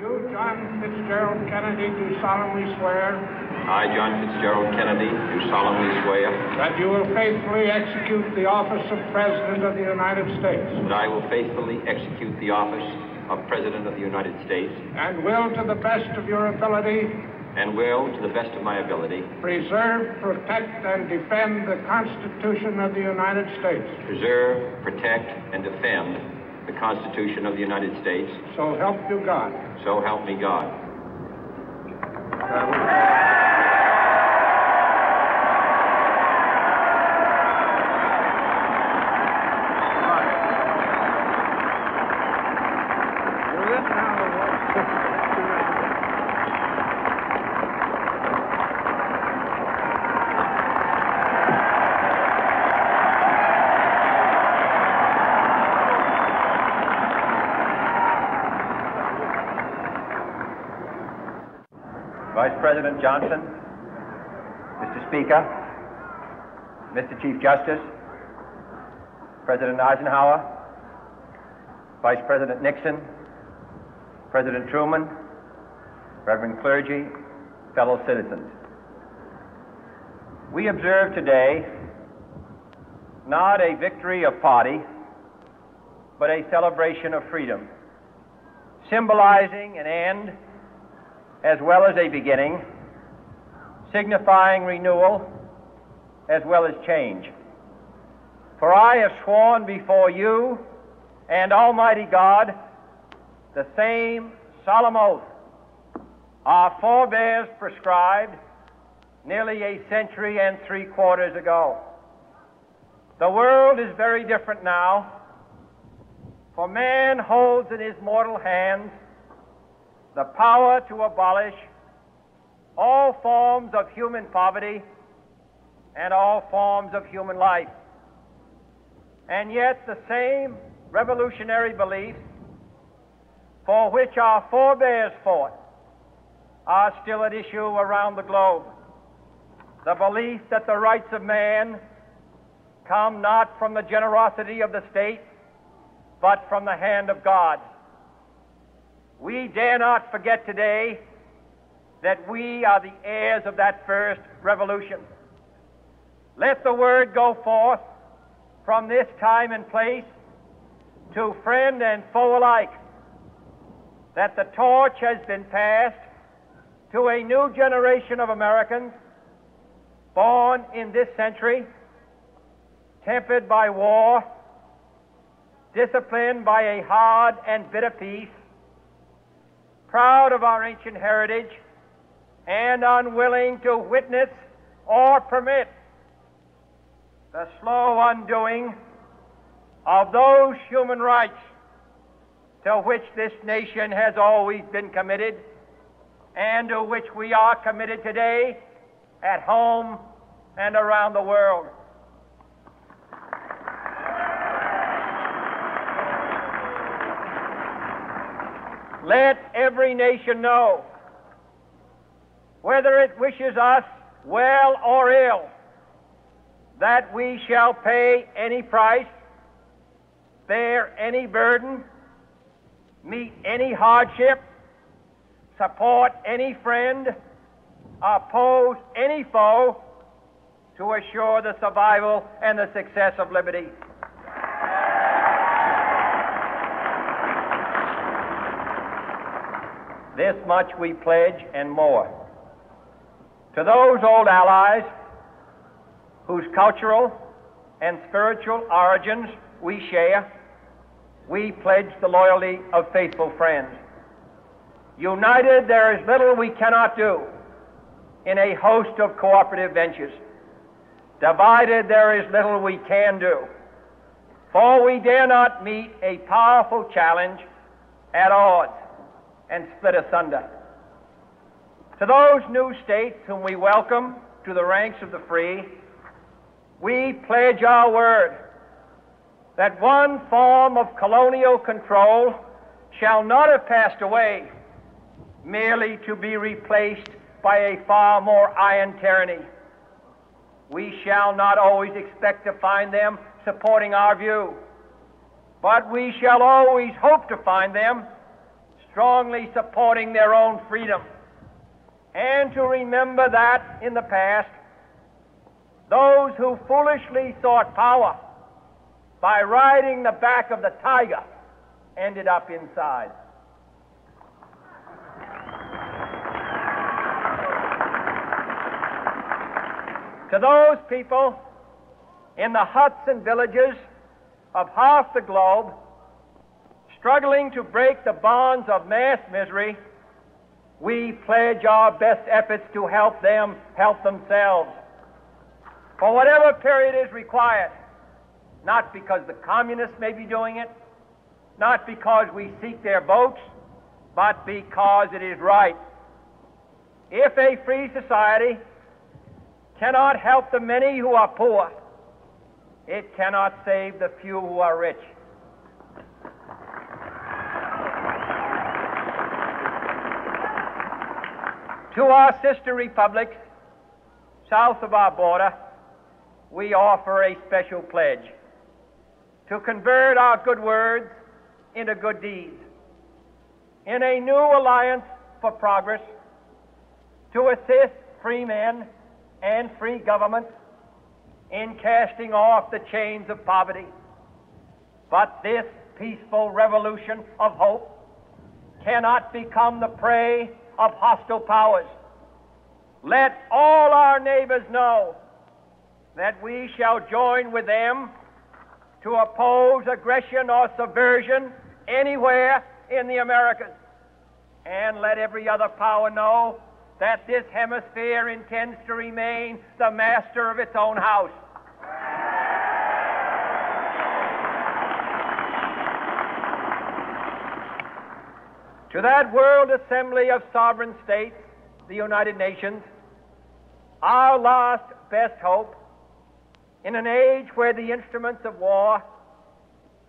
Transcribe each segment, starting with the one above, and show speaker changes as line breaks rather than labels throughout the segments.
You, John Fitzgerald Kennedy, do solemnly swear.
I, John Fitzgerald Kennedy, do solemnly swear.
That you will faithfully execute the office of President of the United States.
That I will faithfully execute the office of President of the United States.
And will, to the best of your ability.
And will, to the best of my ability.
Preserve, protect, and defend the Constitution of the United States.
Preserve, protect, and defend the Constitution of the United States.
So help you God.
So help me God.
Vice President Johnson, Mr. Speaker, Mr. Chief Justice, President Eisenhower, Vice President Nixon, President Truman, Reverend clergy, fellow citizens. We observe today not a victory of party, but a celebration of freedom, symbolizing an end as well as a beginning, signifying renewal as well as change. For I have sworn before you and Almighty God the same solemn oath our forebears prescribed nearly a century and 3/4 ago. The world is very different now, for man holds in his mortal hands the power to abolish all forms of human poverty and all forms of human life. And yet the same revolutionary beliefs for which our forebears fought are still at issue around the globe. The belief that the rights of man come not from the generosity of the state, but from the hand of God. We dare not forget today that we are the heirs of that first revolution. Let the word go forth from this time and place to friend and foe alike that the torch has been passed to a new generation of Americans born in this century, tempered by war, disciplined by a hard and bitter peace, proud of our ancient heritage, and unwilling to witness or permit the slow undoing of those human rights to which this nation has always been committed and to which we are committed today at home and around the world. Let every nation know, whether it wishes us well or ill, that we shall pay any price, bear any burden, meet any hardship, support any friend, oppose any foe to assure the survival and the success of liberty. This much we pledge and more. To those old allies whose cultural and spiritual origins we share, we pledge the loyalty of faithful friends. United, there is little we cannot do in a host of cooperative ventures. Divided, there is little we can do, for we dare not meet a powerful challenge at odds and split asunder. To those new states whom we welcome to the ranks of the free, we pledge our word that one form of colonial control shall not have passed away merely to be replaced by a far more iron tyranny. We shall not always expect to find them supporting our view, but we shall always hope to find them strongly supporting their own freedom, and to remember that in the past, those who foolishly sought power by riding the back of the tiger ended up inside. To those people in the huts and villages of half the globe struggling to break the bonds of mass misery, we pledge our best efforts to help them help themselves for whatever period is required, not because the communists may be doing it, not because we seek their votes, but because it is right. If a free society cannot help the many who are poor, it cannot save the few who are rich. To our sister republics south of our border, we offer a special pledge to convert our good words into good deeds, in a new alliance for progress, to assist free men and free governments in casting off the chains of poverty. But this peaceful revolution of hope cannot become the prey of hostile powers. Let all our neighbors know that we shall join with them to oppose aggression or subversion anywhere in the Americas. And let every other power know that this hemisphere intends to remain the master of its own house. To that world assembly of sovereign states, the United Nations, our last best hope, in an age where the instruments of war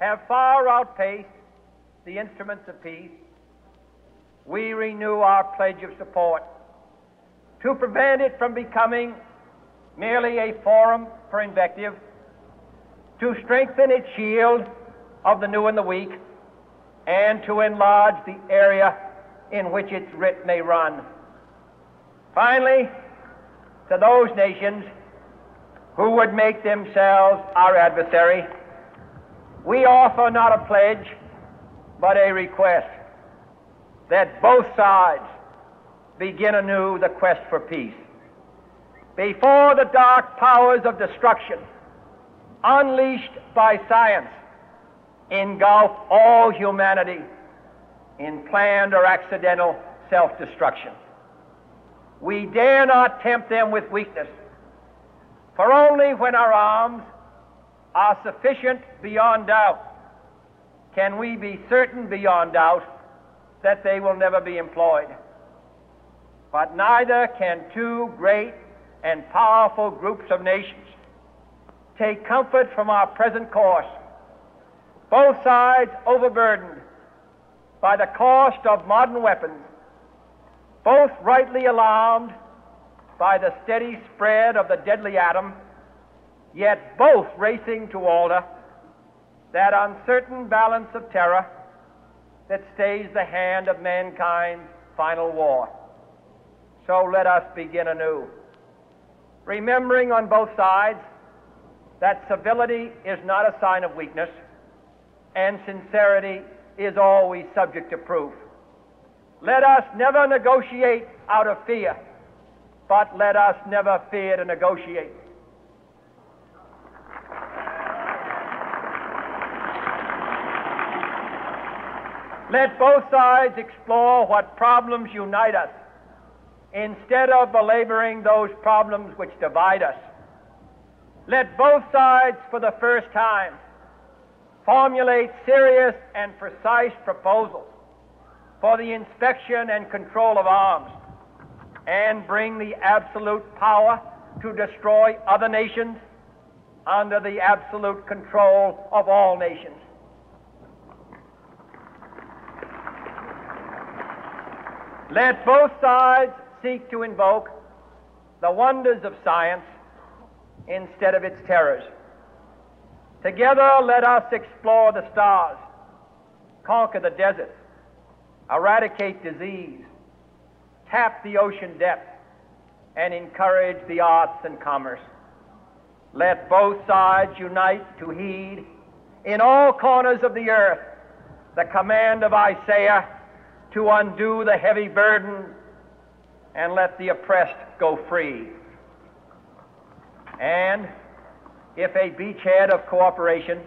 have far outpaced the instruments of peace, we renew our pledge of support to prevent it from becoming merely a forum for invective, to strengthen its shield of the new and the weak, and to enlarge the area in which its writ may run. Finally, to those nations who would make themselves our adversary, we offer not a pledge, but a request that both sides begin anew the quest for peace. Before the dark powers of destruction, unleashed by science, engulf all humanity in planned or accidental self-destruction, we dare not tempt them with weakness, for only when our arms are sufficient beyond doubt can we be certain beyond doubt that they will never be employed. But neither can two great and powerful groups of nations take comfort from our present course, both sides overburdened by the cost of modern weapons, both rightly alarmed by the steady spread of the deadly atom, yet both racing to alter that uncertain balance of terror that stays the hand of mankind's final war. So let us begin anew, remembering on both sides that civility is not a sign of weakness, and sincerity is always subject to proof. Let us never negotiate out of fear, but let us never fear to negotiate. Let both sides explore what problems unite us, instead of belaboring those problems which divide us. Let both sides, for the first time, formulate serious and precise proposals for the inspection and control of arms, and bring the absolute power to destroy other nations under the absolute control of all nations. Let both sides seek to invoke the wonders of science instead of its terrors. Together, let us explore the stars, conquer the deserts, eradicate disease, tap the ocean depths, and encourage the arts and commerce. Let both sides unite to heed in all corners of the earth the command of Isaiah to undo the heavy burden and let the oppressed go free. And if a beachhead of cooperation